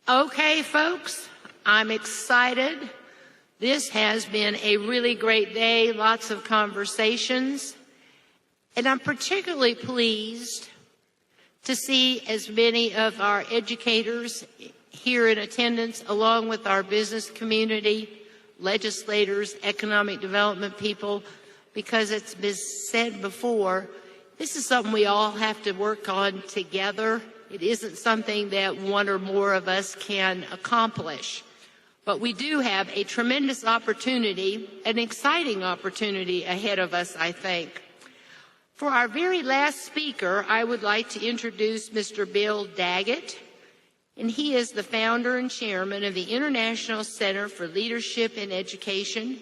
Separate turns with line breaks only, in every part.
Okay, folks, I'm excited. This has been a really great day, lots of conversations, and I'm particularly pleased to see as many of our educators here in attendance, along with our business community, legislators, economic development people, because it's been said before, this is something we all have to work on together. It isn't something that one or more of us can accomplish. But we do have a tremendous opportunity, an exciting opportunity ahead of us, I think. For our very last speaker, I would like to introduce Mr. Bill Daggett, and he is the founder and chairman of the International Center for Leadership in Education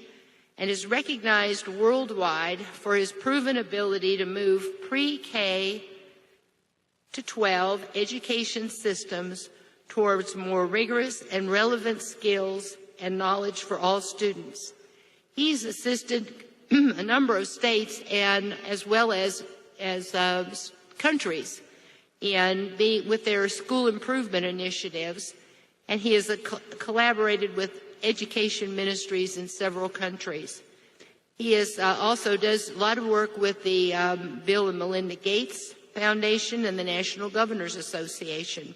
and is recognized worldwide for his proven ability to move pre-K to 12 education systems towards more rigorous and relevant skills and knowledge for all students. He's assisted a number of states and as well as countries with their school improvement initiatives, and he has collaborated with education ministries in several countries. He also does a lot of work with the Bill and Melinda Gates Foundation and the National Governors Association.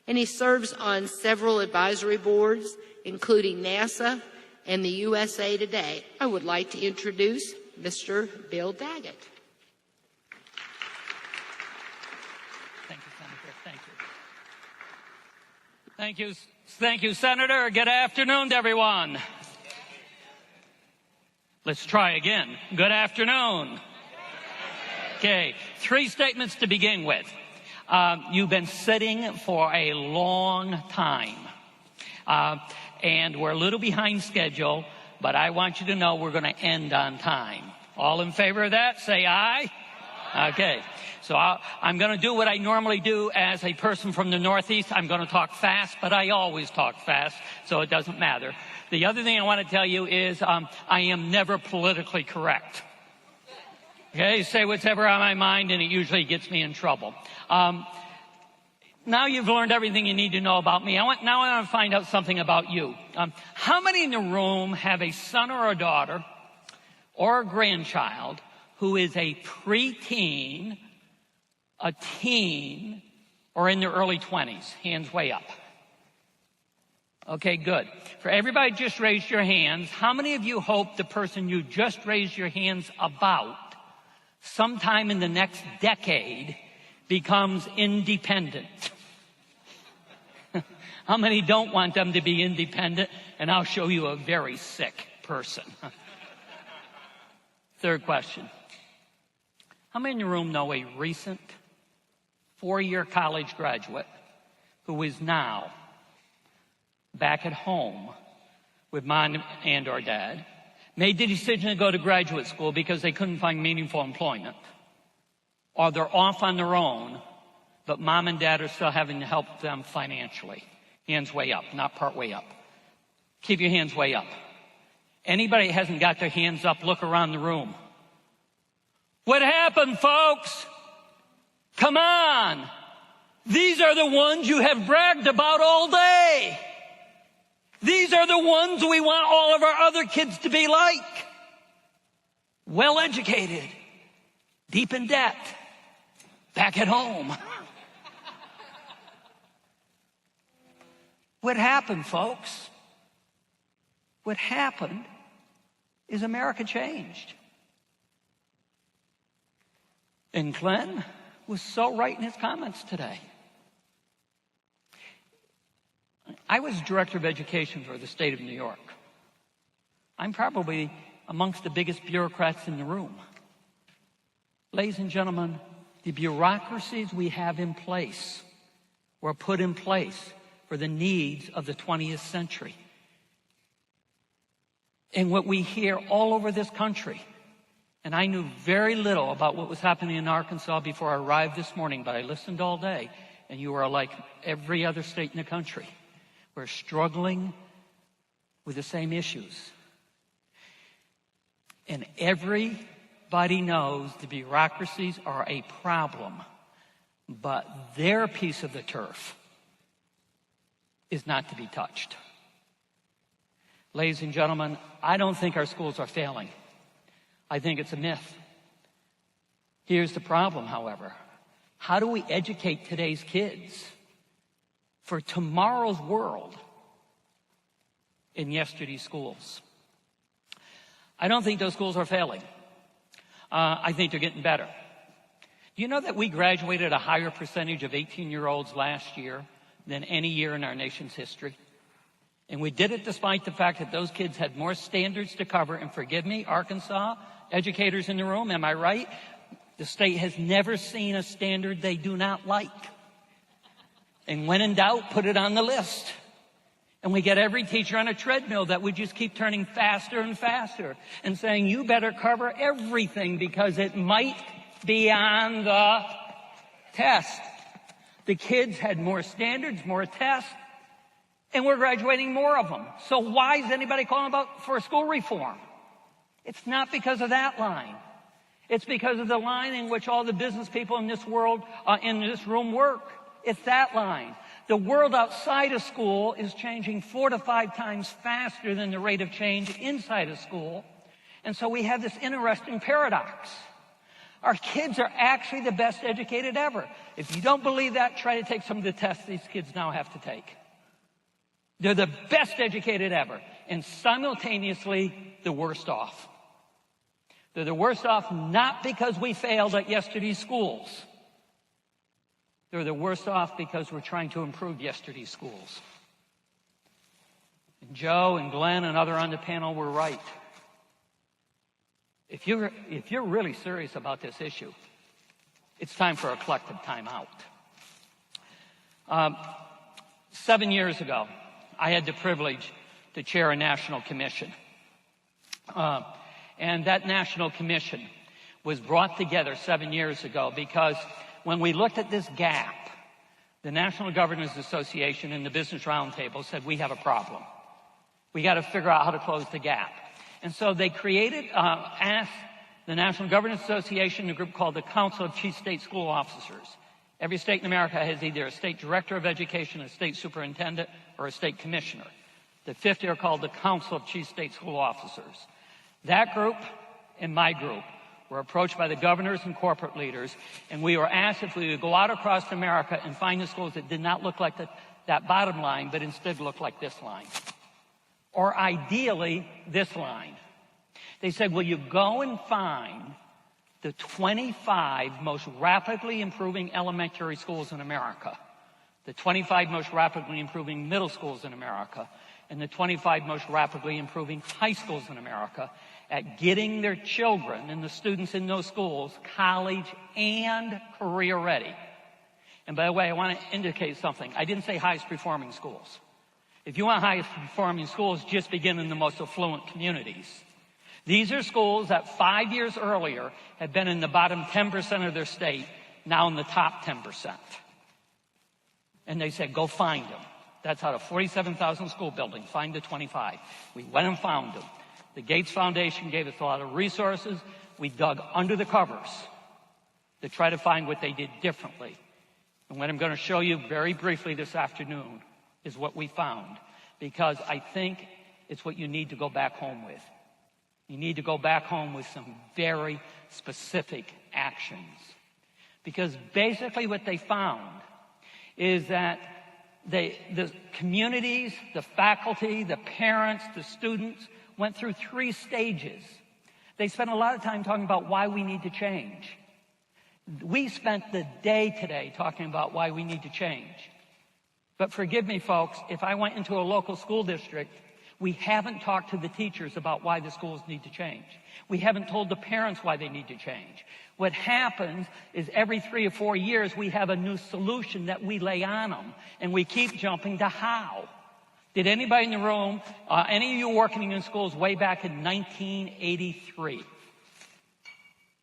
And he serves on several advisory boards, including NASA and the USA Today. I would like to introduce Mr. Bill Daggett.
Thank you, Senator. Thank you. Thank you. Thank you, Senator. Good afternoon to everyone. Let's try again. Good afternoon. Okay, 3 statements to begin with. You've been sitting for a long time, and we're a little behind schedule, but I want you to know we're going to end on time. All in favor of that, say aye. Okay, so I'm going to do what I normally do as a person from the Northeast. I'm going to talk fast, but I always talk fast, so it doesn't matter. The other thing I want to tell you is I am never politically correct. Okay, say whatever on my mind, and it usually gets me in trouble. Now you've learned everything you need to know about me. I want to find out something about you. How many in the room have a son or a daughter or a grandchild who is a preteen, a teen, or in their early 20s? Hands way up. Okay, good. For everybody just raised your hands, how many of you hope the person you just raised your hands about sometime in the next decade becomes independent? How many don't want them to be independent? And I'll show you a very sick person. Third question. How many in the room know a recent 4-year college graduate who is now back at home with mom and or dad, made the decision to go to graduate school because they couldn't find meaningful employment, or they're off on their own, but mom and dad are still having to help them financially? Hands way up, not part way up. Keep your hands way up. Anybody that hasn't got their hands up, look around the room. What happened, folks? Come on. These are the ones you have bragged about all day. These are the ones we want all of our other kids to be like. Well-educated, deep in debt, back at home. What happened, folks? What happened is America changed. And Glenn was so right in his comments today. I was director of education for the state of New York. I'm probably amongst the biggest bureaucrats in the room. Ladies and gentlemen, the bureaucracies we have in place were put in place for the needs of the 20th century. And what we hear all over this country, and I knew very little about what was happening in Arkansas before I arrived this morning, but I listened all day, and you are like every other state in the country. We're struggling with the same issues. And every Everybody knows the bureaucracies are a problem, but their piece of the turf is not to be touched. Ladies and gentlemen, I don't think our schools are failing. I think it's a myth. Here's the problem, however. How do we educate today's kids for tomorrow's world in yesterday's schools? I don't think those schools are failing. I think they're getting better. Do you know that we graduated a higher percentage of 18-year-olds last year than any year in our nation's history? And we did it despite the fact that those kids had more standards to cover. And forgive me, Arkansas, educators in the room, am I right? The state has never seen a standard they do not like. And when in doubt, put it on the list. And we get every teacher on a treadmill that would just keep turning faster and faster and saying, you better cover everything because it might be on the test. The kids had more standards, more tests, and we're graduating more of them. So why is anybody calling for school reform? It's not because of that line. It's because of the line in which all the business people in this world, in this room work. It's that line. The world outside of school is changing 4 to 5 times faster than the rate of change inside of school. And so we have this interesting paradox. Our kids are actually the best educated ever. If you don't believe that, try to take some of the tests these kids now have to take. They're the best educated ever, and simultaneously the worst off. They're the worst off not because we failed at yesterday's schools. They're the worst off because we're trying to improve yesterday's schools. And Joe and Glenn and other on the panel were right. If you're really serious about this issue, it's time for a collective timeout. 7 years ago, I had the privilege to chair a national commission. And that national commission was brought together 7 years ago because when we looked at this gap, the National Governors Association and the Business Roundtable said, we have a problem. We got to figure out how to close the gap. And so they created, asked the National Governors Association, a group called the Council of Chief State School Officers. Every state in America has either a state director of education, a state superintendent, or a state commissioner. The 50 are called the Council of Chief State School Officers. That group and my group were approached by the governors and corporate leaders, and we were asked if we would go out across America and find the schools that did not look like that bottom line, but instead looked like this line. Or ideally, this line. They said, will you go and find the 25 most rapidly improving elementary schools in America, the 25 most rapidly improving middle schools in America, and the 25 most rapidly improving high schools in America at getting their children and the students in those schools college and career ready. And by the way, I want to indicate something. I didn't say highest performing schools. If you want highest performing schools, just begin in the most affluent communities. These are schools that 5 years earlier had been in the bottom 10% of their state, now in the top 10%. And they said, go find them. That's out of 47,000 school buildings, find the 25. We went and found them. The Gates Foundation gave us a lot of resources. We dug under the covers to try to find what they did differently. And what I'm going to show you very briefly this afternoon is what we found, because I think it's what you need to go back home with. You need to go back home with some very specific actions. Because basically what they found is that the communities, the faculty, the parents, the students went through 3 stages. They spent a lot of time talking about why we need to change. We spent the day today talking about why we need to change. But forgive me, folks, if I went into a local school district, we haven't talked to the teachers about why the schools need to change. We haven't told the parents why they need to change. What happens is every 3 or 4 years, we have a new solution that we lay on them, and we keep jumping to how. Did anybody in the room, any of you working in schools way back in 1983?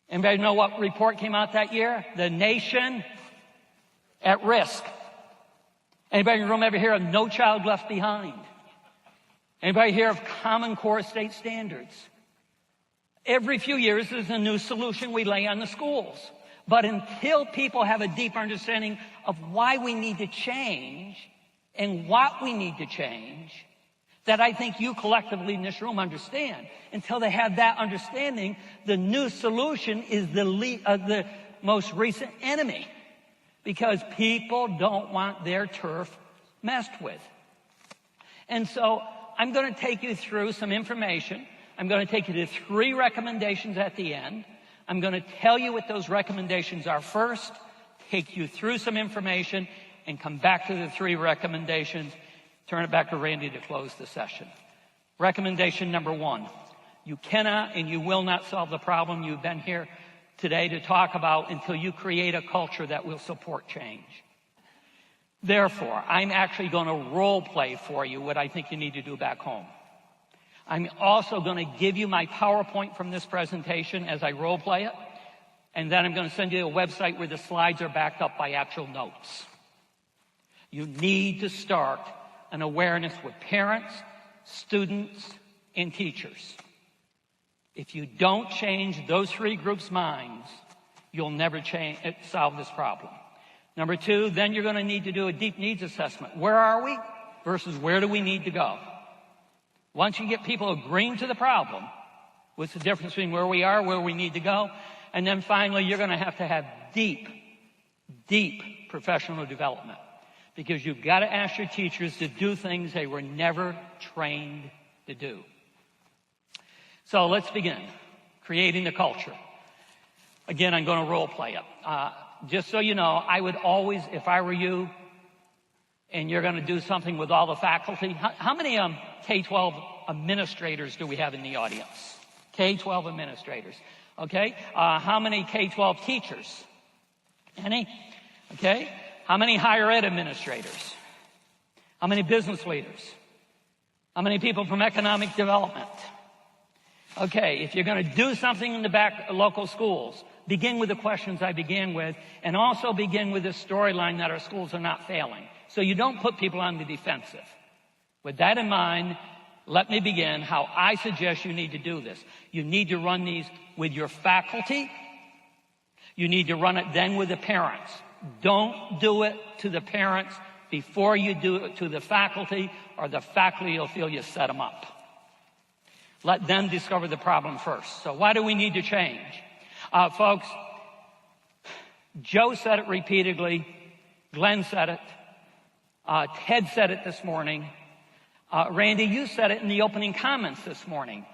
Anybody know what report came out that year? The Nation at Risk. Anybody in the room ever hear of No Child Left Behind? Anybody hear of Common Core state standards? Every few years, there's a new solution we lay on the schools. But until people have a deeper understanding of why we need to change and what we need to change, that I think you collectively in this room understand, until they have that understanding, the new solution is the most recent enemy. Because people don't want their turf messed with. And so I'm going to take you through some information. I'm going to take you to 3 recommendations at the end. I'm going to tell you what those recommendations are first, take you through some information, and come back to the 3 recommendations. Turn it back to Randy to close the session. Recommendation number 1. You cannot and you will not solve the problem you've been here today to talk about until you create a culture that will support change. Therefore, I'm actually going to role play for you what I think you need to do back home. I'm also going to give you my PowerPoint from this presentation as I role play it. And then I'm going to send you a website where the slides are backed up by actual notes. You need to start an awareness with parents, students, and teachers. If you don't change those 3 groups' minds, you'll never solve this problem. Number 2, then you're going to need to do a deep needs assessment. Where are we versus where do we need to go? Once you get people agreeing to the problem, what's the difference between where we are, where we need to go? And then finally, you're going to have deep professional development. Because you've got to ask your teachers to do things they were never trained to do. So let's begin. Creating the culture. Again, I'm going to role play it. Just so you know, I would always, if I were you, and you're going to do something with all the faculty, how many K-12 administrators do we have in the audience? K-12 administrators. Okay. How many K-12 teachers? Any? Okay. How many higher ed administrators? How many business leaders? How many people from economic development? Okay, if you're going to do something in the back local schools, begin with the questions I began with, and also begin with this storyline that our schools are not failing. So you don't put people on the defensive. With that in mind, let me begin how I suggest you need to do this. You need to run these with your faculty. You need to run it then with the parents. Don't do it to the parents before you do it to the faculty, or the faculty will feel you set them up. Let them discover the problem first. So why do we need to change? Folks, Joe said it repeatedly. Glenn said it. Ted said it this morning. Randy, you said it in the opening comments this morning.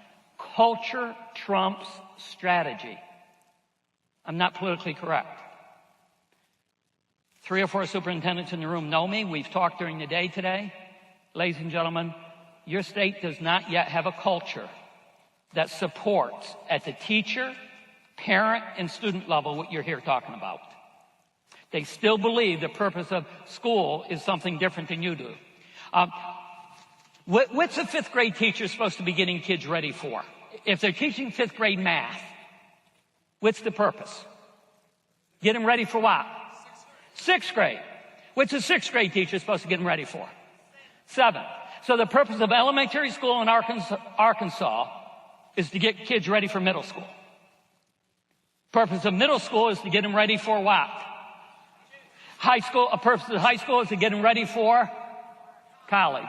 Culture trumps strategy. I'm not politically correct. 3 or 4 superintendents in the room know me. We've talked during the day today. Ladies and gentlemen, your state does not yet have a culture that supports at the teacher, parent, and student level what you're here talking about. They still believe the purpose of school is something different than you do. What's a 5th grade teacher supposed to be getting kids ready for? If they're teaching 5th grade math, what's the purpose? Get them ready for what? 6th grade. What's a 6th grade teacher supposed to get them ready for? 7th. So the purpose of elementary school in Arkansas is to get kids ready for middle school. Purpose of middle school is to get them ready for what? High school. A purpose of high school is to get them ready for college.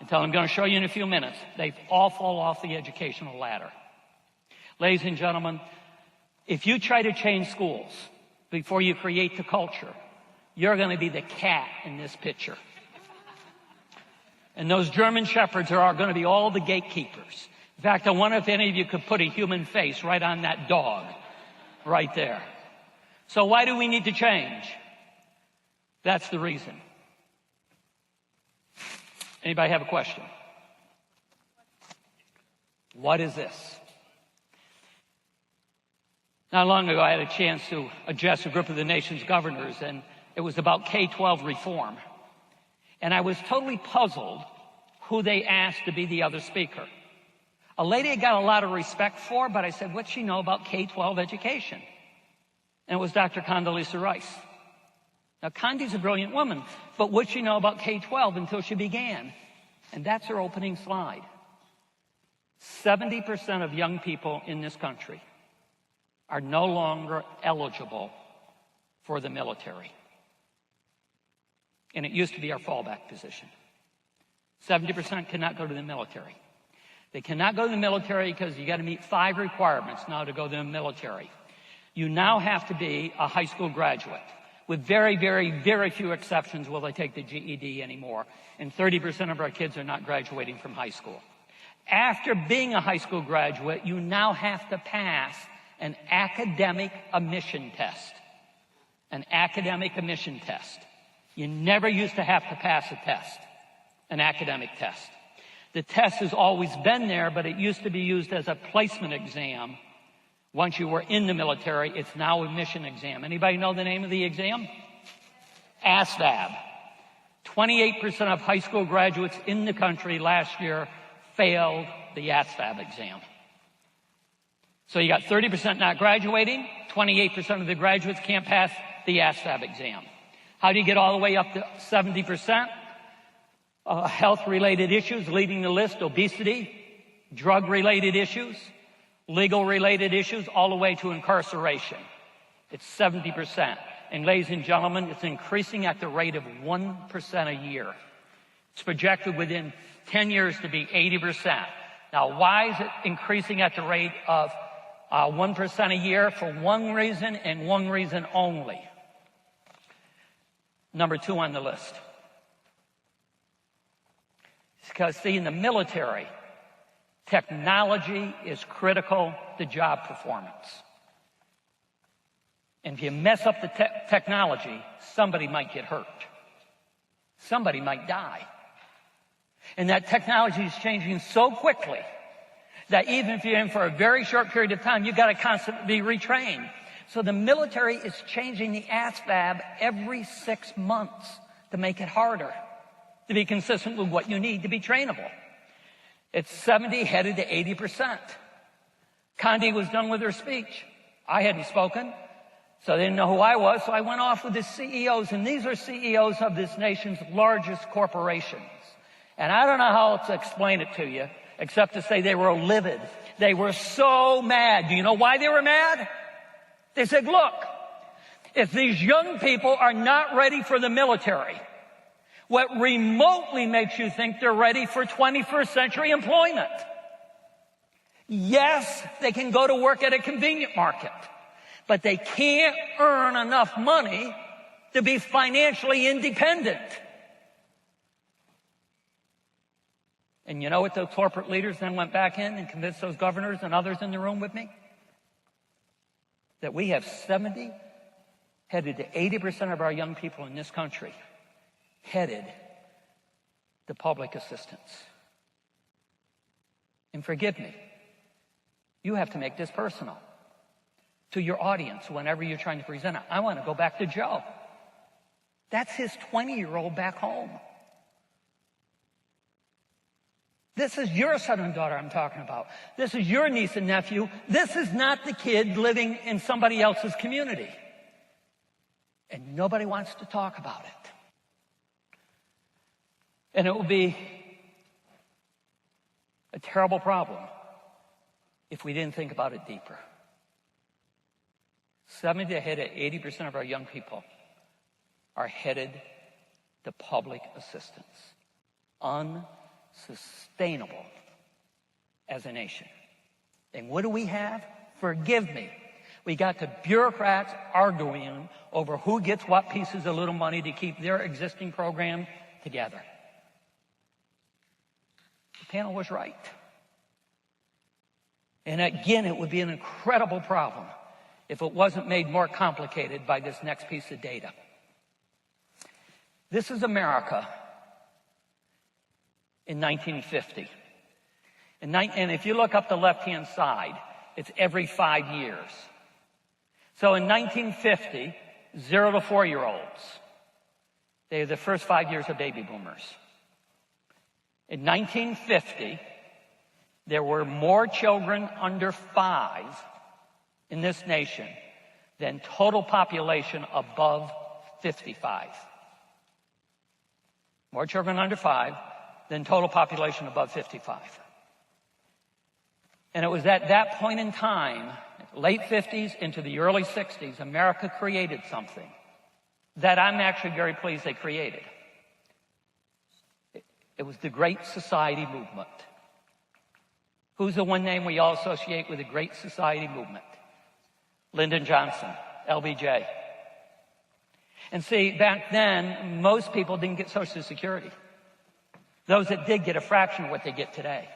Until I'm going to show you in a few minutes, they all fall off the educational ladder. Ladies and gentlemen, if you try to change schools before you create the culture, you're going to be the cat in this picture. And those German shepherds are going to be all the gatekeepers. In fact, I wonder if any of you could put a human face right on that dog right there. So why do we need to change? That's the reason. Anybody have a question? What is this? Not long ago, I had a chance to address a group of the nation's governors, and it was about K-12 reform. And I was totally puzzled who they asked to be the other speaker. A lady I got a lot of respect for, but I said, what's she know about K-12 education? And it was Dr. Condoleezza Rice. Now, Condi's a brilliant woman, but what'd she know about K-12 until she began? And that's her opening slide. 70% of young people in this country are no longer eligible for the military. And it used to be our fallback position. 70% cannot go to the military. They cannot go to the military because you got to meet 5 requirements now to go to the military. You now have to be a high school graduate. With very, very, very few exceptions will they take the GED anymore. And 30% of our kids are not graduating from high school. After being a high school graduate, you now have to pass an academic admission test. An academic admission test. You never used to have to pass a test, an academic test. The test has always been there, but it used to be used as a placement exam. Once you were in the military, it's now a admission exam. Anybody know the name of the exam? ASVAB. 28% of high school graduates in the country last year failed the ASVAB exam. So you got 30% not graduating, 28% of the graduates can't pass the ASVAB exam. How do you get all the way up to 70%? Health-related issues leading the list: obesity, drug-related issues, legal-related issues, all the way to incarceration. It's 70%. And ladies and gentlemen, it's increasing at the rate of 1% a year. It's projected within 10 years to be 80%. Now, why is it increasing at the rate of 1% a year? For one reason and one reason only. Number 2 on the list. It's because, see, in the military, technology is critical to job performance. And if you mess up the technology, somebody might get hurt. Somebody might die. And that technology is changing so quickly that even if you're in for a very short period of time, you've got to constantly be retrained. So the military is changing the ASVAB every 6 months to make it harder, to be consistent with what you need to be trainable. It's 70 headed to 80%. Condi was done with her speech. I hadn't spoken, so they didn't know who I was, so I went off with the CEOs, and these are CEOs of this nation's largest corporations. And I don't know how to explain it to you, except to say they were livid. They were so mad. Do you know why they were mad? They said, look, if these young people are not ready for the military, what remotely makes you think they're ready for 21st century employment? Yes, they can go to work at a convenient market, but they can't earn enough money to be financially independent. And you know what those corporate leaders then went back in and convinced those governors and others in the room with me? That we have 70, headed to 80% of our young people in this country headed to public assistance. And forgive me, you have to make this personal to your audience whenever you're trying to present it. I want to go back to Joe. That's his 20-year-old back home. This is your son and daughter I'm talking about. This is your niece and nephew. This is not the kid living in somebody else's community. And nobody wants to talk about it. And it will be a terrible problem if we didn't think about it deeper. 70 to 80% of our young people are headed to public assistance. Unsustainable as a nation. And what do we have? Forgive me. We got the bureaucrats arguing over who gets what pieces of little money to keep their existing program together. The panel was right. And again, it would be an incredible problem if it wasn't made more complicated by this next piece of data. This is America in 1950. And if you look up the left-hand side, it's every 5 years. So in 1950, 0 to 4-year-olds, they are the first 5 years of baby boomers. In 1950, there were more children under 5 in this nation than total population above 55. More children under 5 than total population above 55. And it was at that point in time, late 50s into the early 60s, America created something that I'm actually very pleased they created. It was the Great Society movement. Who's the one name we all associate with the Great Society movement? Lyndon Johnson, LBJ. And see, back then, most people didn't get Social Security. Those that did get a fraction of what they get today.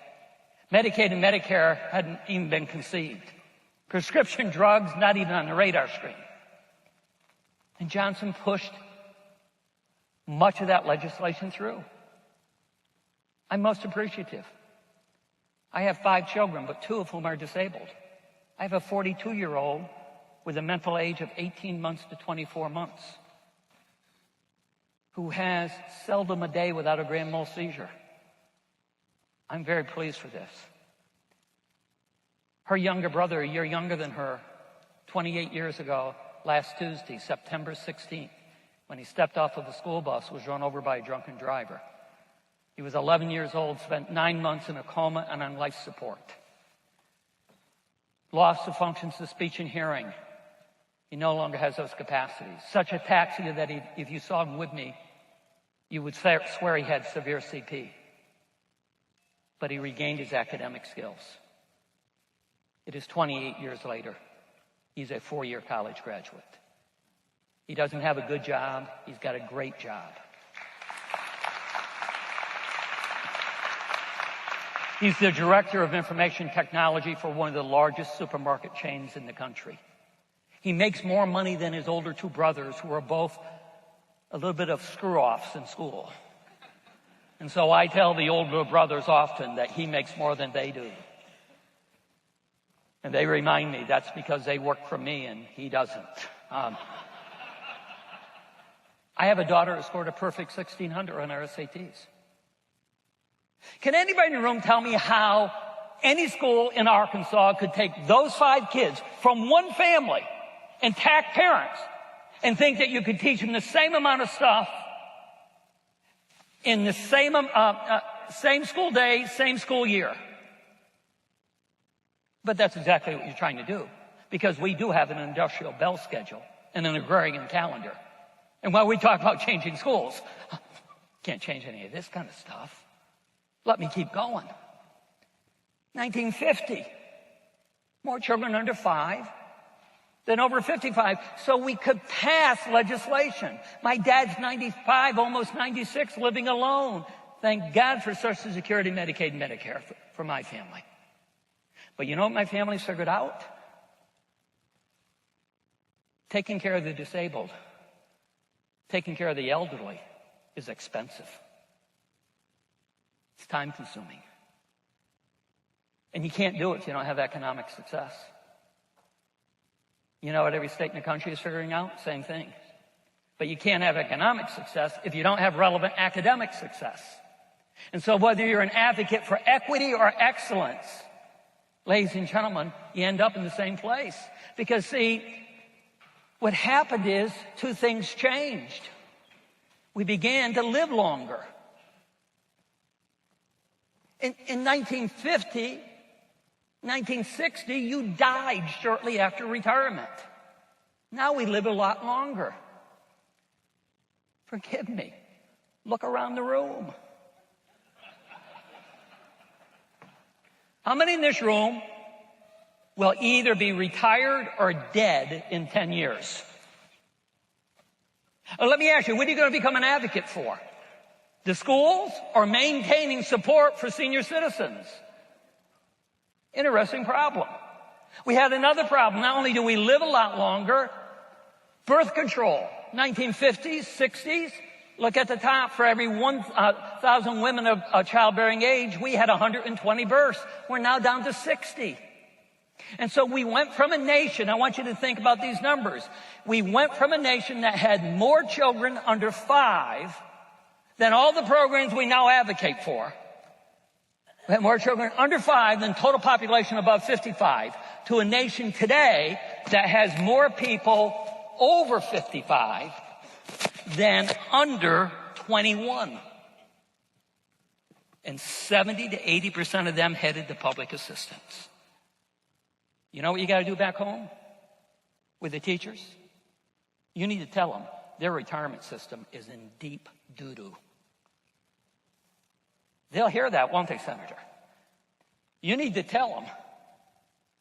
Medicaid and Medicare hadn't even been conceived. Prescription drugs, not even on the radar screen. And Johnson pushed much of that legislation through. I'm most appreciative. I have 5 children, but 2 of whom are disabled. I have a 42-year-old with a mental age of 18 months to 24 months who has seldom a day without a grand mal seizure. I'm very pleased for this. Her younger brother, a year younger than her, 28 years ago, last Tuesday, September 16th, when he stepped off of a school bus, was run over by a drunken driver. He was 11 years old, spent 9 months in a coma and on life support. Loss of functions of speech and hearing. He no longer has those capacities. Such ataxia that if you saw him with me, you would swear he had severe CP. But he regained his academic skills. It is 28 years later. He's a 4-year college graduate. He doesn't have a good job. He's got a great job. He's the director of information technology for one of the largest supermarket chains in the country. He makes more money than his older 2 brothers, who are both a little bit of screw-offs in school. And so I tell the older brothers often that he makes more than they do. And they remind me that's because they work for me and he doesn't. I have a daughter who scored a perfect 1600 on her SATs. Can anybody in the room tell me how any school in Arkansas could take those 5 kids from one family, intact parents, and think that you could teach them the same amount of stuff in the same school day, same school year? But that's exactly what you're trying to do, because we do have an industrial bell schedule and an agrarian calendar. And while we talk about changing schools, can't change any of this kind of stuff. Let me keep going. 1950, more children under 5 than over 55. So we could pass legislation. My dad's 95, almost 96, living alone. Thank God for Social Security, Medicaid, and Medicare for my family. But you know what my family figured out? Taking care of the disabled, taking care of the elderly is expensive. It's time consuming. And you can't do it if you don't have economic success. You know what every state in the country is figuring out? Same thing. But you can't have economic success if you don't have relevant academic success. And so whether you're an advocate for equity or excellence, ladies and gentlemen, you end up in the same place. Because see, what happened is 2 things changed. We began to live longer. In 1950, 1960, you died shortly after retirement. Now we live a lot longer. Forgive me. Look around the room. How many in this room will either be retired or dead in 10 years? Let me ask you, what are you going to become an advocate for? The schools or maintaining support for senior citizens? Interesting problem. We had another problem. Not only do we live a lot longer, birth control, 1950s, 60s, look at the top. For every 1,000 women of childbearing age, we had 120 births. We're now down to 60. And so we went from a nation, I want you to think about these numbers. We went from a nation that had more children under 5 than all the programs we now advocate for. We had more children under 5 than total population above 55, to a nation today that has more people over 55 than under 21. And 70 to 80% of them headed to public assistance. You know what you got to do back home with the teachers? You need to tell them their retirement system is in deep doo-doo. They'll hear that, won't they, Senator? You need to tell them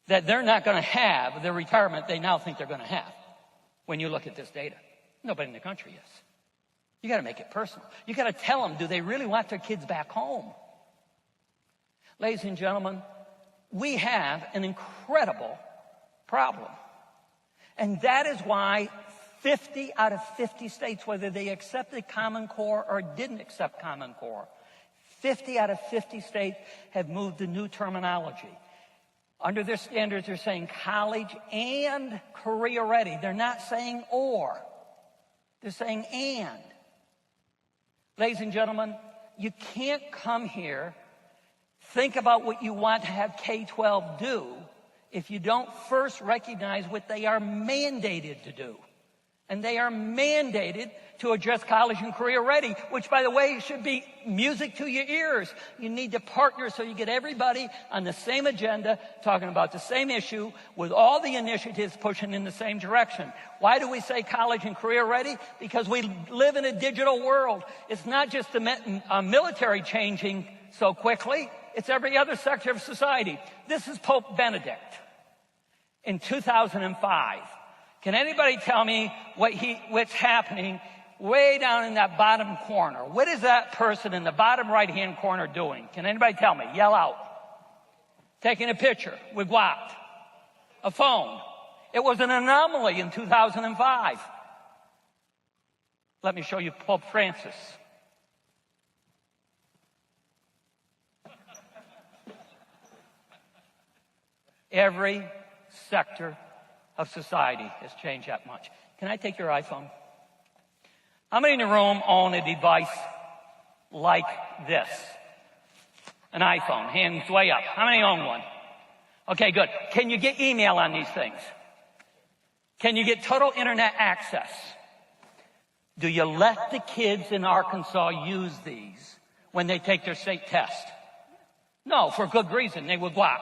that they're not going to have the retirement they now think they're going to have when you look at this data. Nobody in the country is. You got to make it personal. You got to tell them, do they really want their kids back home? Ladies and gentlemen, we have an incredible problem. And that is why 50 out of 50 states, whether they accepted Common Core or didn't accept Common Core, 50 out of 50 states have moved to new terminology. Under their standards, they're saying college and career ready. They're not saying or. They're saying and. Ladies and gentlemen, you can't come here, think about what you want to have K-12 do if you don't first recognize what they are mandated to do. And they are mandated to address college and career ready, which, by the way, should be music to your ears. You need to partner so you get everybody on the same agenda, talking about the same issue, with all the initiatives pushing in the same direction. Why do we say college and career ready? Because we live in a digital world. It's not just the military changing so quickly. It's every other sector of society. This is Pope Benedict in 2005. Can anybody tell me what's happening way down in that bottom corner? What is that person in the bottom right-hand corner doing? Can anybody tell me? Yell out. Taking a picture with what? A phone. It was an anomaly in 2005. Let me show you Pope Francis. Every sector of society has changed that much. Can I take your iPhone? How many in the room own a device like this? An iPhone, hands way up. How many own one? Okay, good. Can you get email on these things? Can you get total internet access? Do you let the kids in Arkansas use these when they take their state test? No, for good reason. They would what?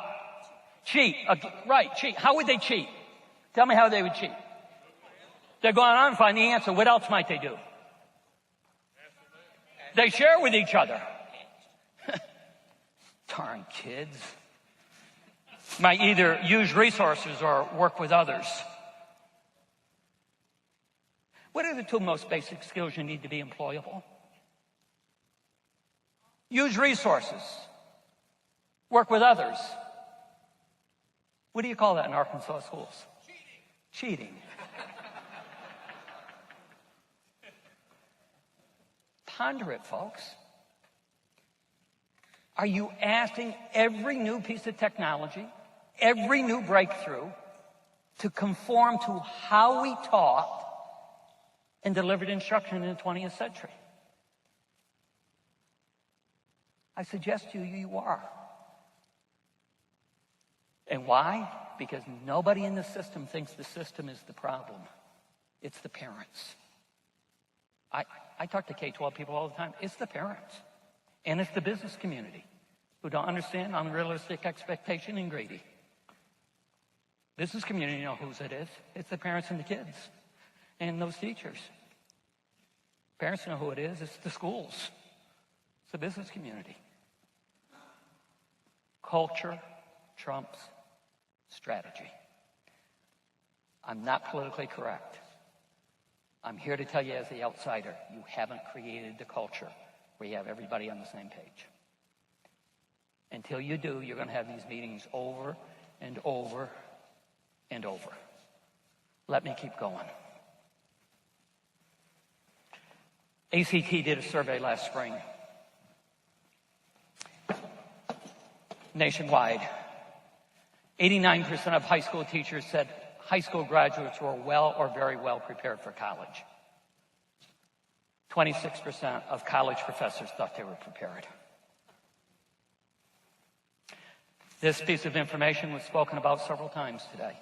Cheat. Right, cheat. How would they cheat? Tell me how they would cheat. They're going on to find the answer. What else might they do? They share with each other. Darn kids. Might either use resources or work with others. What are the two most basic skills you need to be employable? Use resources. Work with others. What do you call that in Arkansas schools? Cheating. Ponder it, folks. Are you asking every new piece of technology, every new breakthrough, to conform to how we taught and delivered instruction in the 20th century? I suggest to you, you are. And why? Because nobody in the system thinks the system is the problem. It's the parents. I talk to K-12 people all the time. It's the parents. And it's the business community who don't understand unrealistic expectation and greedy. Business community, you know whose it is. It's the parents and the kids and those teachers. Parents know who it is. It's the schools. It's the business community. Culture trumps strategy. I'm not politically correct. I'm here to tell you as the outsider, you haven't created the culture where you have everybody on the same page. Until you do, you're going to have these meetings over and over and over. Let me keep going. ACT did a survey last spring. Nationwide. 89% of high school teachers said high school graduates were well or very well prepared for college. 26% of college professors thought they were prepared. This piece of information was spoken about several times today.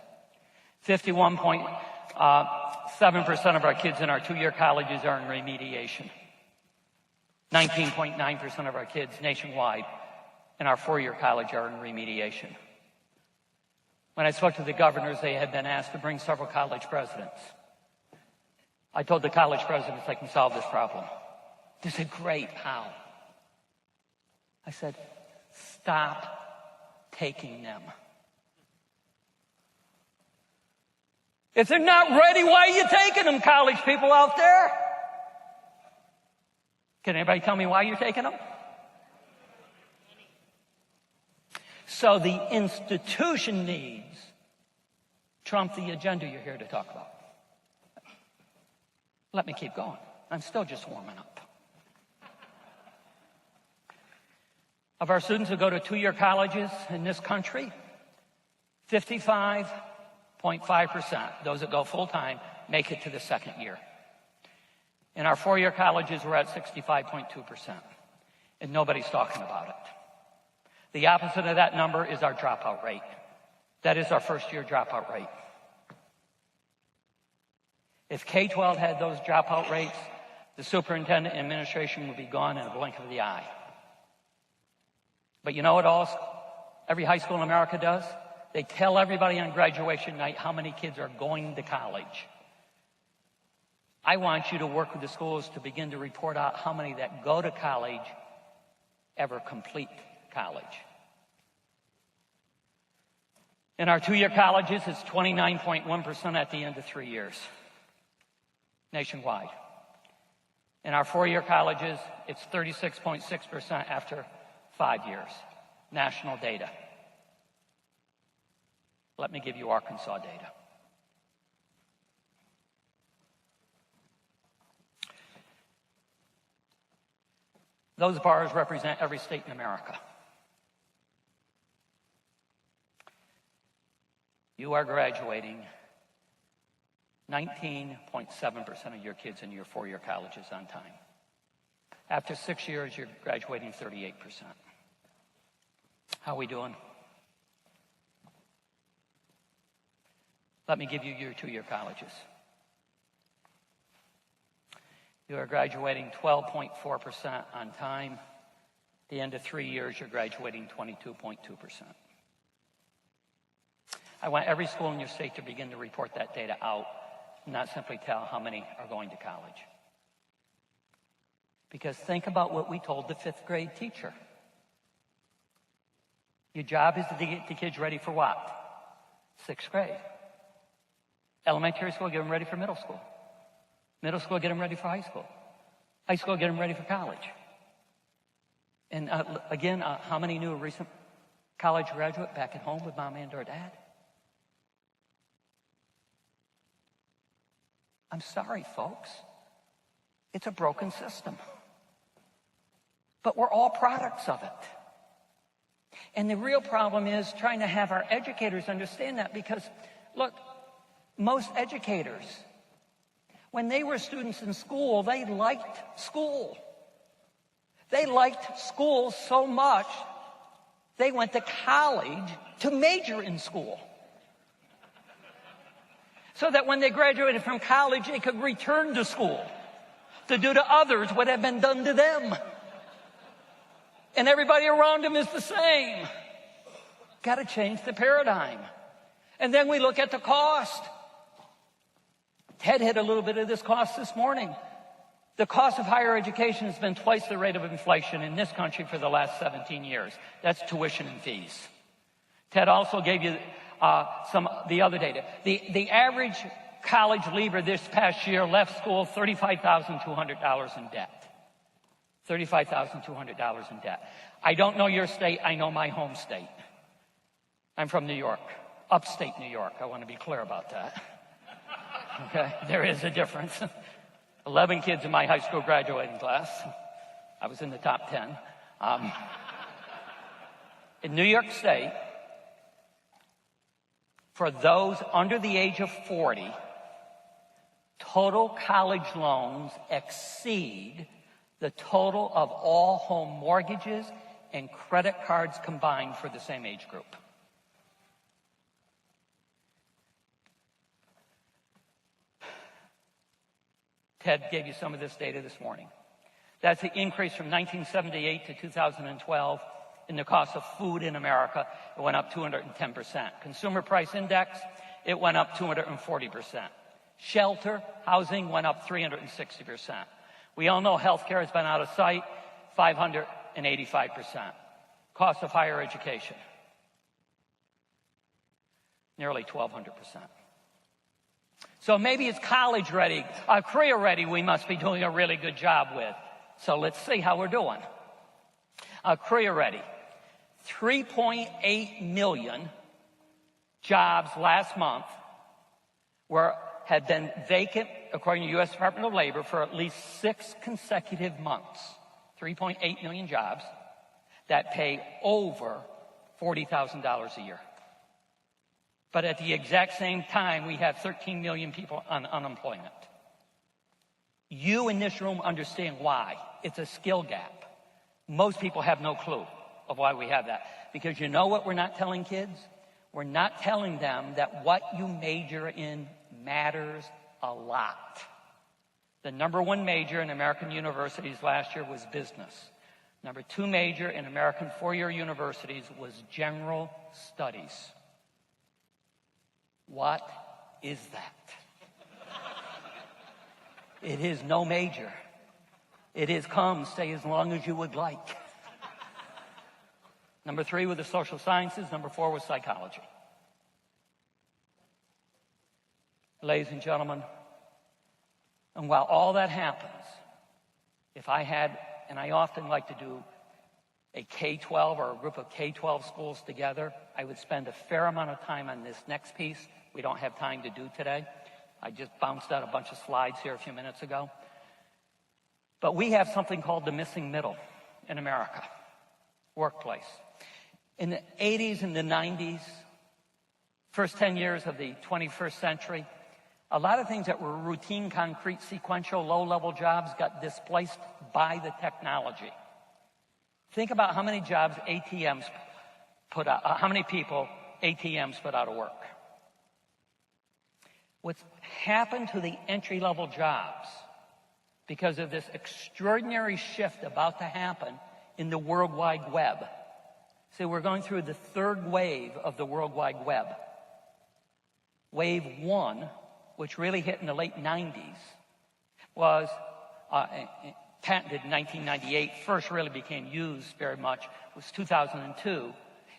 51.7% of our kids in our two-year colleges are in remediation. 19.9% of our kids nationwide in our four-year college are in remediation. When I spoke to the governors, they had been asked to bring several college presidents. I told the college presidents I can solve this problem. They said, great, how? I said, stop taking them. If they're not ready, why are you taking them, college people out there? Can anybody tell me why you're taking them? So the institution needs trump the agenda you're here to talk about. Let me keep going. I'm still just warming up. Of our students who go to two-year colleges in this country, 55.5%, those that go full-time, make it to the second year. In our four-year colleges, we're at 65.2%, and nobody's talking about it. The opposite of that number is our dropout rate. That is our first-year dropout rate. If K-12 had those dropout rates, the superintendent and administration would be gone in a blink of the eye. But you know what else every high school in America does? They tell everybody on graduation night how many kids are going to college. I want you to work with the schools to begin to report out how many that go to college ever complete college. In our two-year colleges, it's 29.1% at the end of 3 years, nationwide. In our four-year colleges, it's 36.6% after 5 years, national data. Let me give you Arkansas data. Those bars represent every state in America. You are graduating 19.7% of your kids in your four-year colleges on time. After 6 years, you're graduating 38%. How are we doing? Let me give you your two-year colleges. You are graduating 12.4% on time. At the end of 3 years, you're graduating 22.2%. I want every school in your state to begin to report that data out, not simply tell how many are going to college. Because think about what we told the fifth grade teacher. Your job is to get the kids ready for what? Sixth grade. Elementary school, get them ready for middle school. Middle school, get them ready for high school. High school, get them ready for college. And again, how many knew a recent college graduate back at home with mom and or dad? I'm sorry, folks. It's a broken system. But we're all products of it. And the real problem is trying to have our educators understand that because, look, most educators, when they were students in school, they liked school. They liked school so much, they went to college to major in school. So that when they graduated from college, they could return to school to do to others what had been done to them. And everybody around them is the same. Got to change the paradigm. And then we look at the cost. Ted hit a little bit of this cost this morning. The cost of higher education has been twice the rate of inflation in this country for the last 17 years. That's tuition and fees. Ted also gave you the other data. The average college leaver this past year left school $35,200 in debt. $35,200 in debt. I don't know your state. I know my home state. I'm from New York, upstate New York. I want to be clear about that. Okay, there is a difference. 11 kids in my high school graduating class. I was in the top 10. In New York State, for those under the age of 40, total college loans exceed the total of all home mortgages and credit cards combined for the same age group. Ted gave you some of this data this morning. That's the increase from 1978 to 2012 in the cost of food in America. It went up 210%. Consumer price index, it went up 240%. Shelter, housing went up 360%. We all know healthcare has been out of sight, 585%. Cost of higher education, nearly 1,200%. So maybe it's college ready, career ready we must be doing a really good job with. So let's see how we're doing. Career ready. 3.8 million jobs last month had been vacant, according to the U.S. Department of Labor, for at least 6 consecutive months. 3.8 million jobs that pay over $40,000 a year. But at the exact same time, we have 13 million people on unemployment. You in this room understand why. It's a skill gap. Most people have no clue of why we have that. Because you know what we're not telling kids? We're not telling them that what you major in matters a lot. The number 1 major in American universities last year was business. Number 2 major in American 4-year universities was general studies. What is that? It is no major. It is come, stay as long as you would like. Number 3 was the social sciences. Number 4 was psychology. Ladies and gentlemen, and while all that happens, if I had, and I often like to do a K-12 or a group of K-12 schools together, I would spend a fair amount of time on this next piece. We don't have time to do today. I just bounced out a bunch of slides here a few minutes ago. But we have something called the missing middle in America, workplace. In the 80s and the 90s, first 10 years of the 21st century, a lot of things that were routine, concrete, sequential, low-level jobs got displaced by the technology. Think about how many jobs ATMs put out, how many people ATMs put out of work. What's happened to the entry-level jobs because of this extraordinary shift about to happen in the World Wide Web? See, we're going through the 3rd wave of the World Wide Web. Wave 1, which really hit in the late 90s, was patented in 1998, first really became used very much, was 2002.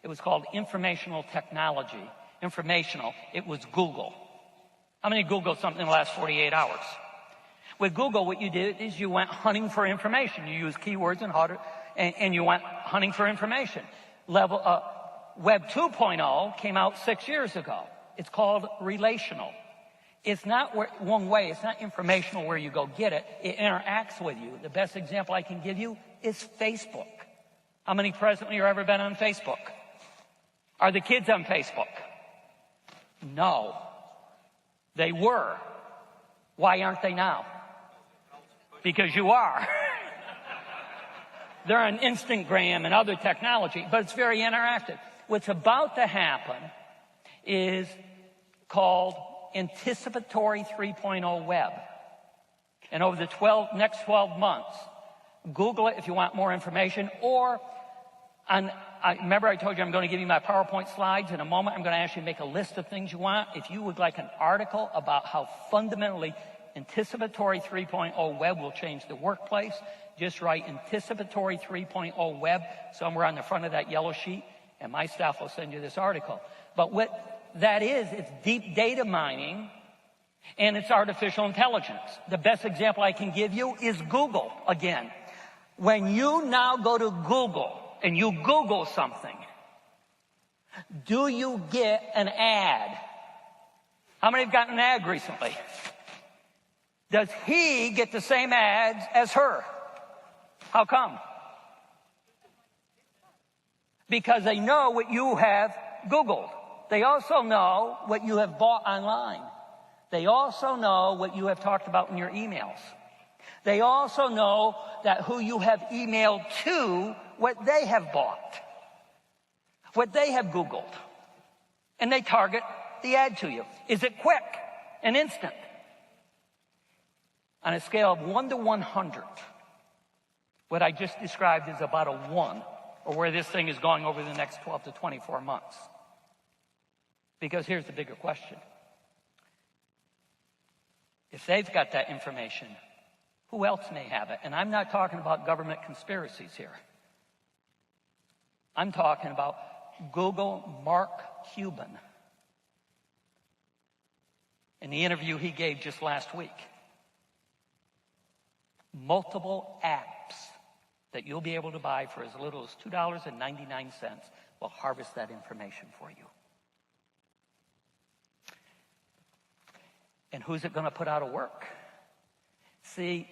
It was called informational technology. Informational, it was Google. How many Googled something in the last 48 hours? With Google, what you did is you went hunting for information. You used keywords and you went hunting for information. Web 2.0 came out 6 years ago. It's called relational. It's not one way. It's not informational where you go get it. It interacts with you. The best example I can give you is Facebook. How many presently have ever been on Facebook? Are the kids on Facebook? No. They were. Why aren't they now? Because you are. They're on Instagram and other technology, but it's very interactive. What's about to happen is called anticipatory 3.0 web. And over the next 12 months, Google it if you want more information, or remember I told you I'm going to give you my PowerPoint slides. In a moment, I'm going to ask you to make a list of things you want. If you would like an article about how fundamentally anticipatory 3.0 web will change the workplace, just write anticipatory 3.0 web somewhere on the front of that yellow sheet, and my staff will send you this article. But what that is, it's deep data mining, and it's artificial intelligence. The best example I can give you is Google again. When you now go to Google and you Google something, do you get an ad? How many have gotten an ad recently? Does he get the same ads as her? How come? Because they know what you have Googled. They also know what you have bought online. They also know what you have talked about in your emails. They also know that who you have emailed to, what they have bought, what they have Googled. And they target the ad to you. Is it quick and instant? On a scale of 1 to 100, what I just described is about a 1. or where this thing is going over the next 12 to 24 months. Because here's the bigger question. If they've got that information, who else may have it? And I'm not talking about government conspiracies here. I'm talking about Google Mark Cuban in the interview he gave just last week. Multiple apps that you'll be able to buy for as little as $2.99 will harvest that information for you. And who's it going to put out of work? See,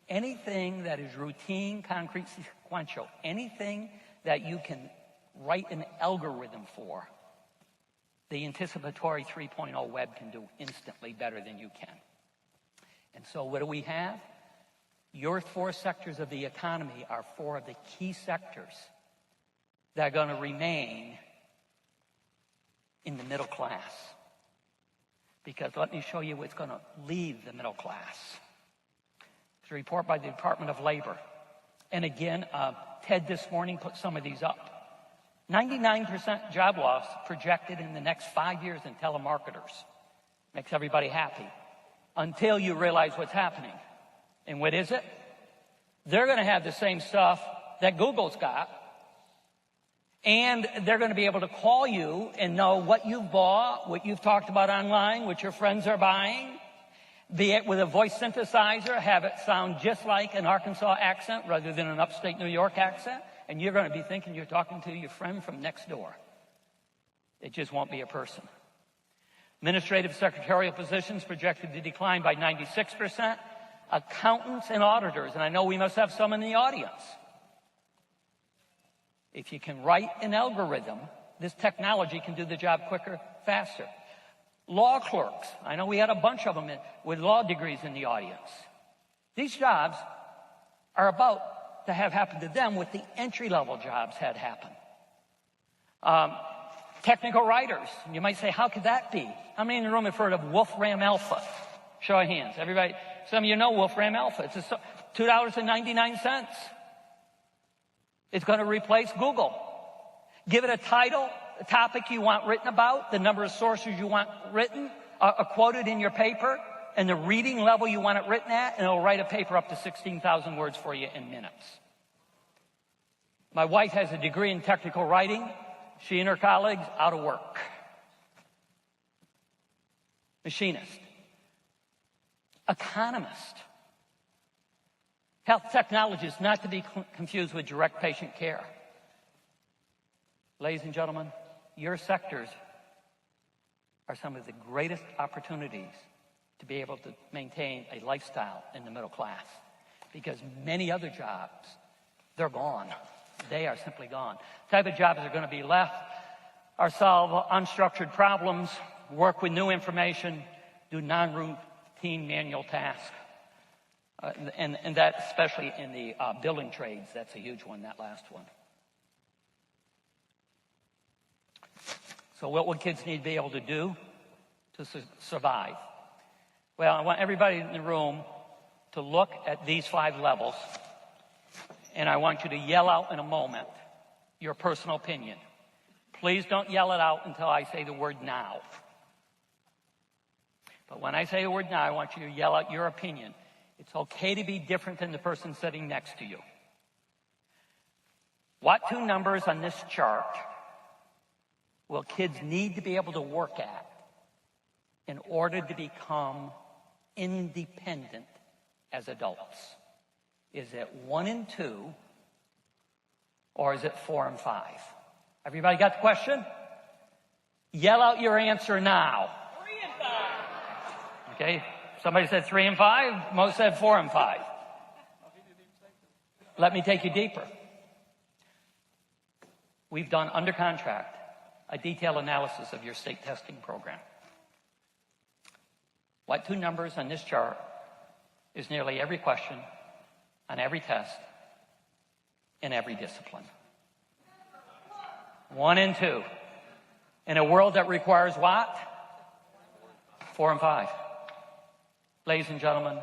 anything that is routine, concrete, sequential, anything that you can write an algorithm for, the anticipatory 3.0 web can do instantly better than you can. And so what do we have? Your 4 sectors of the economy are 4 of the key sectors that are going to remain in the middle class. Because let me show you what's going to leave the middle class. It's a report by the Department of Labor. And again, Ted this morning put some of these up. 99% job loss projected in the next 5 years in telemarketers. Makes everybody happy. Until you realize what's happening. And what is it? They're going to have the same stuff that Google's got. And they're going to be able to call you and know what you've bought, what you've talked about online, what your friends are buying. Be it with a voice synthesizer, have it sound just like an Arkansas accent rather than an upstate New York accent. And you're going to be thinking you're talking to your friend from next door. It just won't be a person. Administrative secretarial positions projected to decline by 96%. Accountants and auditors, and I know we must have some in the audience. If you can write an algorithm, this technology can do the job quicker, faster. Law clerks. I know we had a bunch of them with law degrees in the audience. These jobs are about to have happened to them what the entry-level jobs had happen. Technical writers. You might say, how could that be? How many in the room have heard of Wolfram Alpha? Show of hands. Everybody, some of you know Wolfram Alpha. It's $2.99. It's going to replace Google. Give it a title, a topic you want written about, the number of sources you want written, quoted in your paper, and the reading level you want it written at, and it'll write a paper up to 16,000 words for you in minutes. My wife has a degree in technical writing. She and her colleagues out of work. Machinist. Economist. Health technologist, not to be confused with direct patient care. Ladies and gentlemen, your sectors are some of the greatest opportunities to be able to maintain a lifestyle in the middle class. Because many other jobs, they're gone. They are simply gone. The type of jobs that are going to be left are solve unstructured problems, work with new information, do non-routine manual tasks. And that especially in the building trades, that's a huge one, that last one. So what would kids need to be able to do to survive? Well, I want everybody in the room to look at these 5 levels, and I want you to yell out in a moment your personal opinion. Please don't yell it out until I say the word now. But when I say the word now, I want you to yell out your opinion. It's okay to be different than the person sitting next to you. What 2 numbers on this chart will kids need to be able to work at in order to become independent as adults? Is it 1 and 2, or is it 4 and 5? Everybody got the question? Yell out your answer now.
3 and 5.
Okay. Somebody said 3 and 5. Most said 4 and 5. Let me take you deeper. We've done under contract a detailed analysis of your state testing program. What 2 numbers on this chart is nearly every question on every test in every discipline. 1 and 2. In a world that requires what? 4 and 5. Ladies and gentlemen,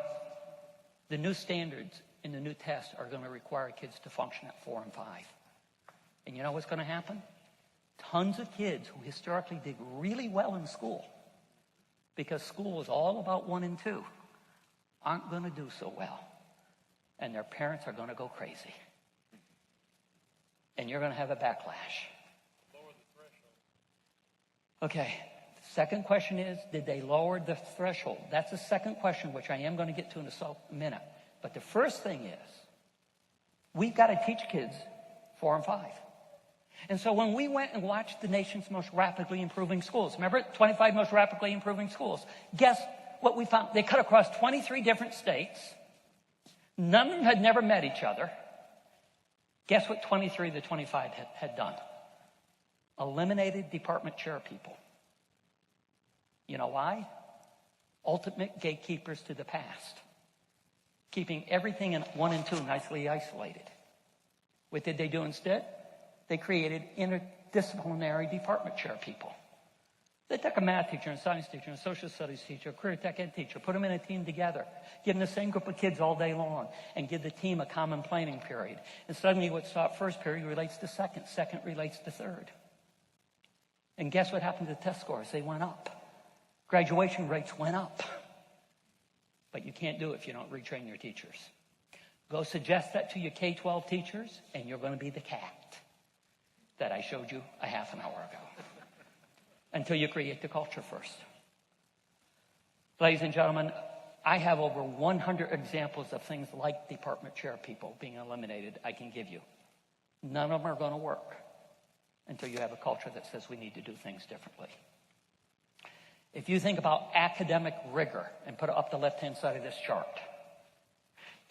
the new standards in the new tests are going to require kids to function at 4 and 5. And you know what's going to happen? Tons of kids who historically did really well in school, because school was all about 1 and 2, aren't going to do so well. And their parents are going to go crazy. And you're going to have a backlash. Okay, the second question is, did they lower the threshold? That's the second question, which I am going to get to in a minute. But the first thing is, we've got to teach kids 4 and 5. And so when we went and watched the nation's most rapidly improving schools, remember 25 most rapidly improving schools, guess what we found? They cut across 23 different states. None of them had never met each other. Guess what 23 of the 25 had done? Eliminated department chair people. You know why? Ultimate gatekeepers to the past. Keeping everything in 1 and 2 nicely isolated. What did they do instead? They created interdisciplinary department chair people. They took a math teacher, and a science teacher, and a social studies teacher, a career tech ed teacher, put them in a team together, give them the same group of kids all day long, and give the team a common planning period. And suddenly what's taught first period relates to second relates to third. And guess what happened to the test scores? They went up. Graduation rates went up. But you can't do it if you don't retrain your teachers. Go suggest that to your K-12 teachers, and you're going to be the cat that I showed you a half an hour ago. Until you create the culture first. Ladies and gentlemen, I have over 100 examples of things like department chair people being eliminated I can give you. None of them are going to work until you have a culture that says we need to do things differently. If you think about academic rigor, and put it up the left-hand side of this chart,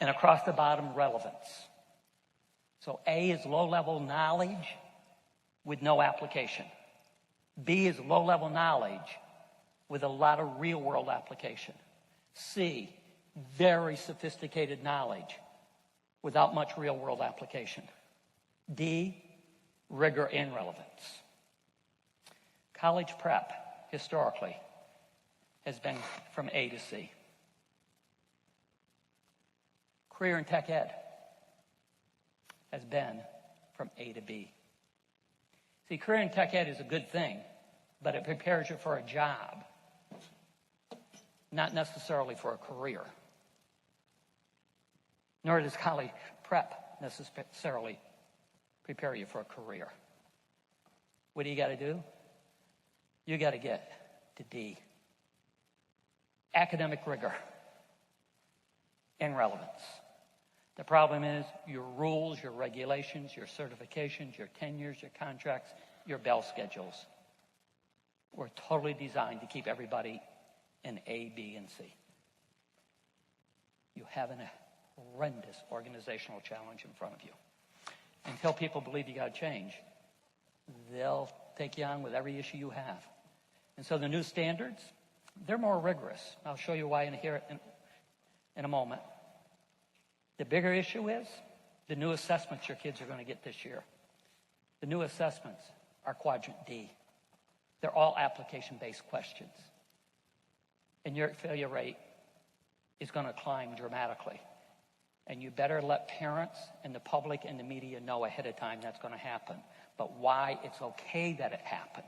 and across the bottom, relevance. So A is low-level knowledge with no application. B is low-level knowledge with a lot of real-world application. C, very sophisticated knowledge without much real-world application. D, rigor and relevance. College prep, historically, has been from A to C. Career and tech ed has been from A to B. See, career and tech ed is a good thing, but it prepares you for a job, not necessarily for a career. Nor does college prep necessarily prepare you for a career. What do you got to do? You got to get to D. Academic rigor and relevance. The problem is your rules, your regulations, your certifications, your tenures, your contracts, your bell schedules were totally designed to keep everybody in A, B, and C. You have a horrendous organizational challenge in front of you. Until people believe you got to change, they'll take you on with every issue you have. And so the new standards, they're more rigorous. I'll show you why in a moment. The bigger issue is the new assessments your kids are going to get this year. The new assessments are quadrant D. They're all application-based questions. And your failure rate is going to climb dramatically. And you better let parents and the public and the media know ahead of time that's going to happen. But why it's okay that it happens.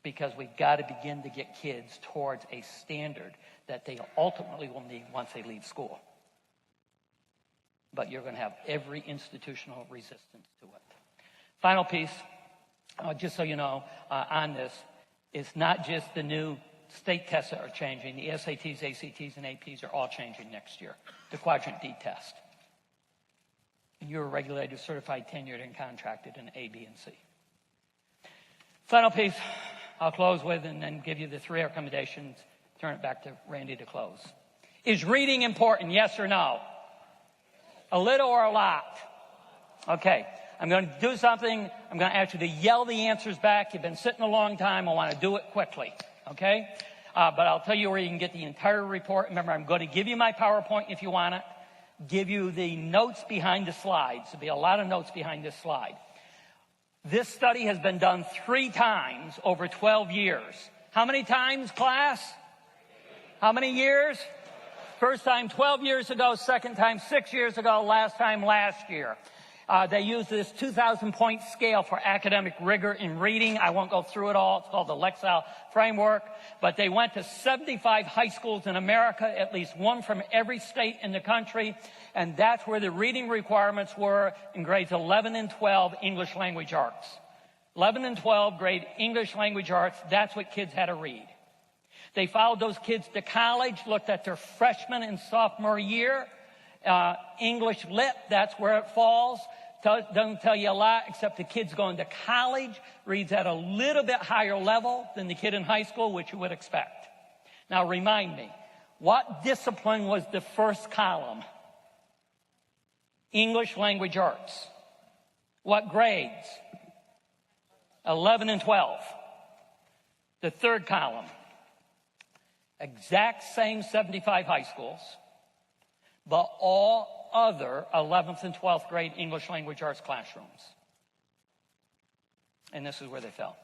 Because we've got to begin to get kids towards a standard that they ultimately will need once they leave school. But you're going to have every institutional resistance to it. Final piece, just so you know, on this, it's not just the new state tests that are changing. The SATs, ACTs, and APs are all changing next year. The quadrant D test. And you're regulated, certified, tenured, and contracted in A, B, and C. Final piece I'll close with and then give you the 3 recommendations. Turn it back to Randy to close. Is reading important, yes or no? A little or a lot? Okay, I'm going to do something. I'm going to ask you to yell the answers back. You've been sitting a long time. I want to do it quickly, okay? But I'll tell you where you can get the entire report. Remember, I'm going to give you my PowerPoint if you want it. Give you the notes behind the slides. There'll be a lot of notes behind this slide. This study has been done 3 times over 12 years. How many times, class? How many years? First time 12 years ago, second time 6 years ago, last time last year. They use this 2,000-point scale for academic rigor in reading. I won't go through it all. It's called the Lexile Framework. But they went to 75 high schools in America, at least one from every state in the country. And that's where the reading requirements were in grades 11 and 12, English language arts. 11 and 12 grade English language arts, that's what kids had to read. They followed those kids to college, looked at their freshman and sophomore year. English lit, that's where it falls. Doesn't tell you a lot, except the kid's going to college, reads at a little bit higher level than the kid in high school, which you would expect. Now remind me, what discipline was the first column? English language arts. What grades? 11 and 12. The third column. Exact same 75 high schools, but all other 11th and 12th grade English language arts classrooms. And this is where they fell.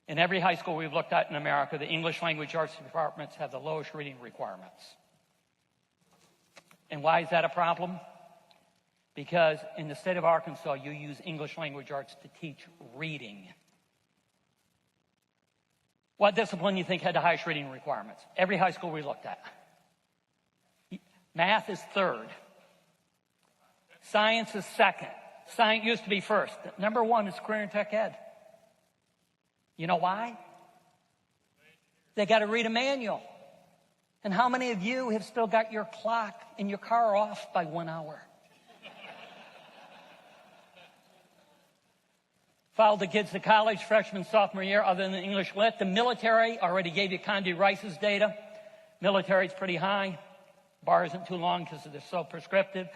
In every high school we've looked at in America, the English language arts departments have the lowest reading requirements. And why is that a problem? Because in the state of Arkansas, you use English language arts to teach reading. What discipline do you think had the highest reading requirements? Every high school we looked at. Math is third. Science is second. Science used to be first. Number one is career and tech ed. You know why? They got to read a manual. And how many of you have still got your clock in your car off by 1 hour? Followed the kids to college, freshman, sophomore year, other than English lit. The military, already gave you Condi Rice's data. Military's pretty high. Bar isn't too long because they're so prescriptive.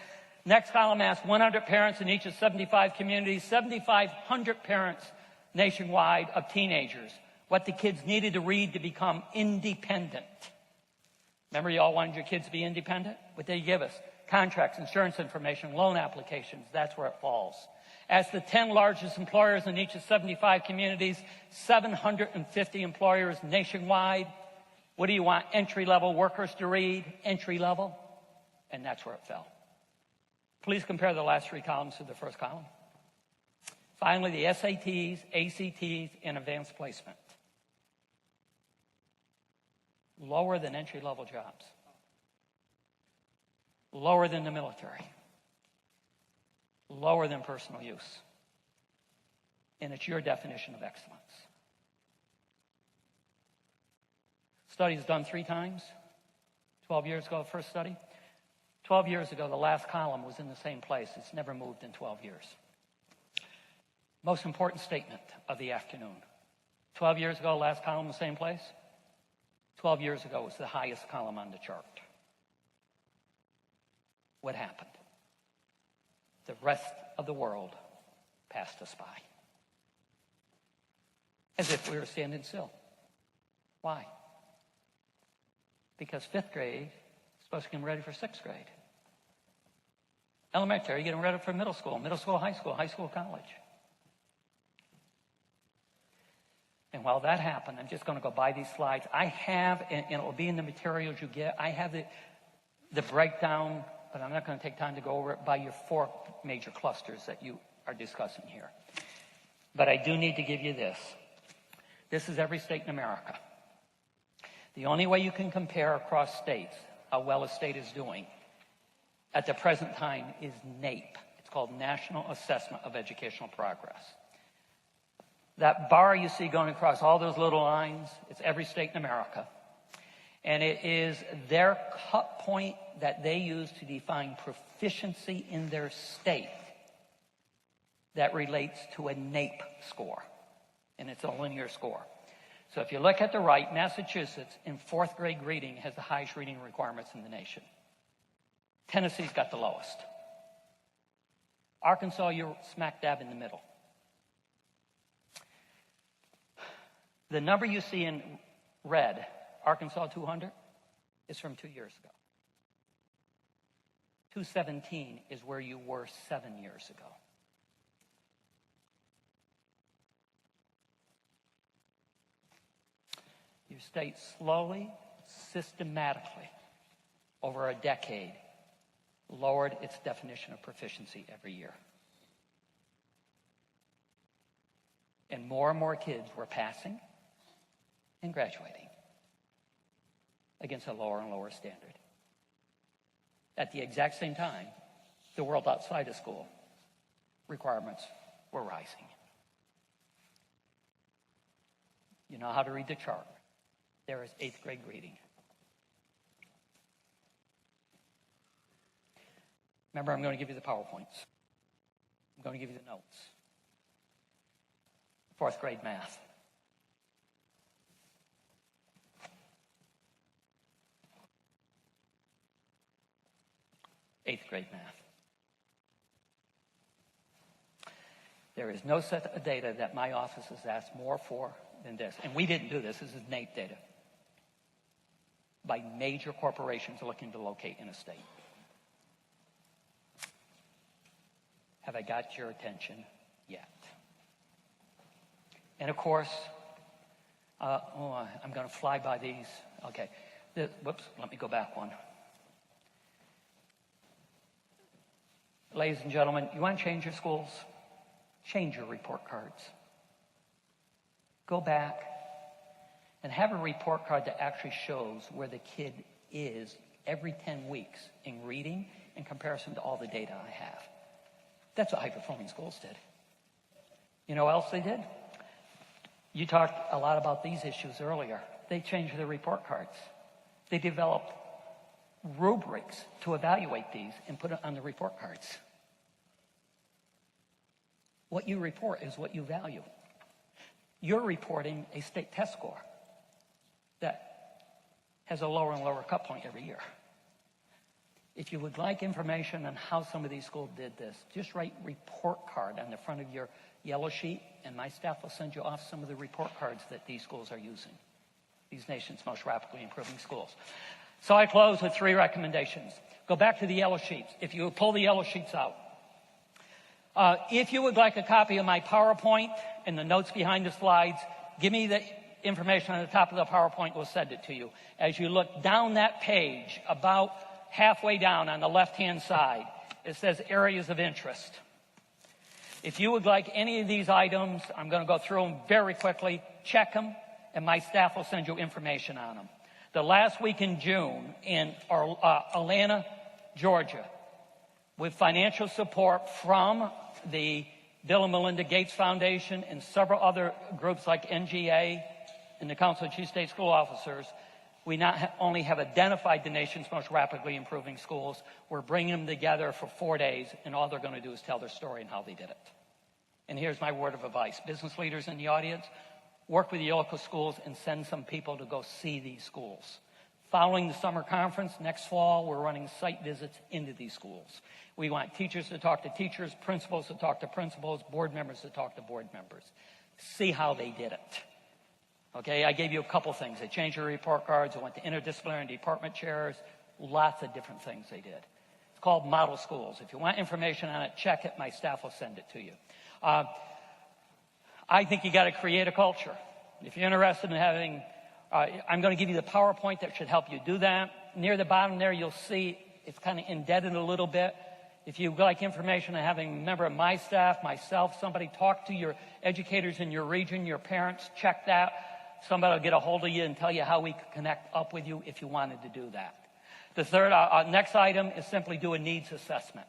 Next column asks 100 parents in each of 75 communities, 7,500 parents nationwide of teenagers, what the kids needed to read to become independent. Remember, you all wanted your kids to be independent? What did they give us? Contracts, insurance information, loan applications. That's where it falls. As the 10 largest employers in each of 75 communities, 750 employers nationwide. What do you want entry-level workers to read? Entry-level. And that's where it fell. Please compare the last three columns to the first column. Finally, the SATs, ACTs, and advanced placement. Lower than entry-level jobs. Lower than the military. Lower than personal use. And it's your definition of excellence. Study is done 3 times. 12 years ago, the first study. 12 years ago, the last column was in the same place. It's never moved in 12 years. Most important statement of the afternoon. 12 years ago, last column, the same place. 12 years ago was the highest column on the chart. What happened? The rest of the world passed us by. As if we were standing still. Why? Because 5th grade is supposed to get ready for 6th grade. Elementary, getting ready for middle school, high school, college. And while that happened, I'm just going to go by these slides. I have, and it will be in the materials you get, I have the breakdown, but I'm not going to take time to go over it by your 4 major clusters that you are discussing here. But I do need to give you this. This is every state in America. The only way you can compare across states how well a state is doing at the present time is NAEP. It's called National Assessment of Educational Progress. That bar you see going across all those little lines, it's every state in America. And it is their cut point that they use to define proficiency in their state that relates to a NAEP score. And it's a linear score. So if you look at the right, Massachusetts in 4th grade reading has the highest reading requirements in the nation. Tennessee's got the lowest. Arkansas, you're smack dab in the middle. The number you see in red, Arkansas 200, is from 2 years ago. 217 is where you were 7 years ago. Your state slowly, systematically, over a decade, lowered its definition of proficiency every year. And more kids were passing and graduating against a lower and lower standard. At the exact same time, the world outside of school requirements were rising. You know how to read the chart. There is 8th grade reading. Remember, I'm going to give you the PowerPoints. I'm going to give you the notes. 4th grade math. Eighth grade math. There is no set of data that my office has asked more for than this. And we didn't do this. This is NAEP data. By major corporations looking to locate in a state. Have I got your attention yet? And of course, I'm going to fly by these. Okay. Whoops, let me go back one. Ladies and gentlemen, you want to change your schools? Change your report cards. Go back and have a report card that actually shows where the kid is every 10 weeks in reading in comparison to all the data I have. That's what high-performing schools did. You know what else they did? You talked a lot about these issues earlier. They changed their report cards. They developed rubrics to evaluate these and put it on the report cards. What you report is what you value. You're reporting a state test score that has a lower and lower cut point every year. If you would like information on how some of these schools did this, just write report card on the front of your yellow sheet, and my staff will send you off some of the report cards that these schools are using. These nation's most rapidly improving schools. So I close with 3 recommendations. Go back to the yellow sheets. If you pull the yellow sheets out. If you would like a copy of my PowerPoint and the notes behind the slides, give me the information on the top of the PowerPoint. We'll send it to you. As you look down that page, about halfway down on the left-hand side, it says areas of interest. If you would like any of these items, I'm going to go through them very quickly. Check them, and my staff will send you information on them. The last week in June in Atlanta, Georgia, with financial support from the Bill and Melinda Gates Foundation and several other groups like NGA and the Council of Chief State School Officers, we not only have identified the nation's most rapidly improving schools, we're bringing them together for 4 days, and all they're going to do is tell their story and how they did it. And here's my word of advice. Business leaders in the audience, work with your local schools and send some people to go see these schools. Following the summer conference, next fall, we're running site visits into these schools. We want teachers to talk to teachers, principals to talk to principals, board members to talk to board members. See how they did it. Okay, I gave you a couple things. They changed their report cards. They went to interdisciplinary department chairs. Lots of different things they did. It's called Model Schools. If you want information on it, check it. My staff will send it to you. I think you got to create a culture. If you're interested in having, I'm going to give you the PowerPoint that should help you do that. Near the bottom there, you'll see it's kind of indebted a little bit. If you'd like information on having a member of my staff, myself, somebody talk to your educators in your region, your parents, check that. Somebody will get a hold of you and tell you how we could connect up with you if you wanted to do that. The third, next item is simply do a needs assessment.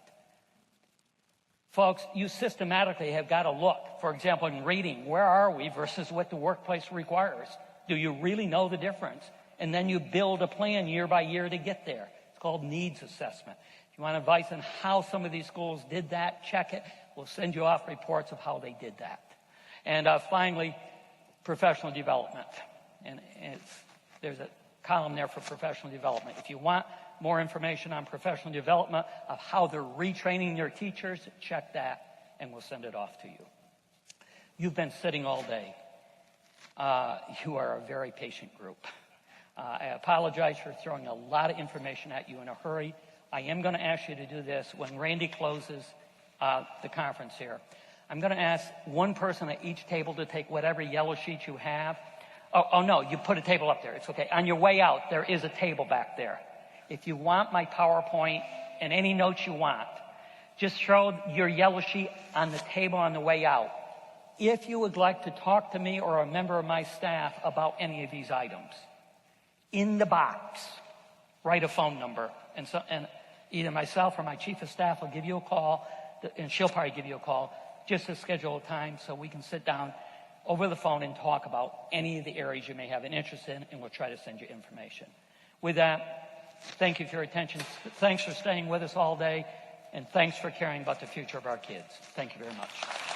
Folks, you systematically have got to look, for example, in reading, where are we versus what the workplace requires? Do you really know the difference? And then you build a plan year by year to get there. It's called needs assessment. If you want advice on how some of these schools did that, check it. We'll send you off reports of how they did that. And finally, professional development. And there's a column there for professional development. If you want more information on professional development, of how they're retraining their teachers, check that, and we'll send it off to you. You've been sitting all day. You are a very patient group. I apologize for throwing a lot of information at you in a hurry. I am going to ask you to do this when Randy closes the conference here. I'm going to ask one person at each table to take whatever yellow sheet you have. Oh, no, you put a table up there. It's okay. On your way out, there is a table back there. If you want my PowerPoint and any notes you want. Just throw your yellow sheet on the table on the way out. If you would like to talk to me or a member of my staff about any of these items, in the box, write a phone number, and either myself or my chief of staff will give you a call, and she'll probably give you a call, just to schedule a time so we can sit down over the phone and talk about any of the areas you may have an interest in, and we'll try to send you information. With that, thank you for your attention. Thanks for staying with us all day, and thanks for caring about the future of our kids. Thank you very much.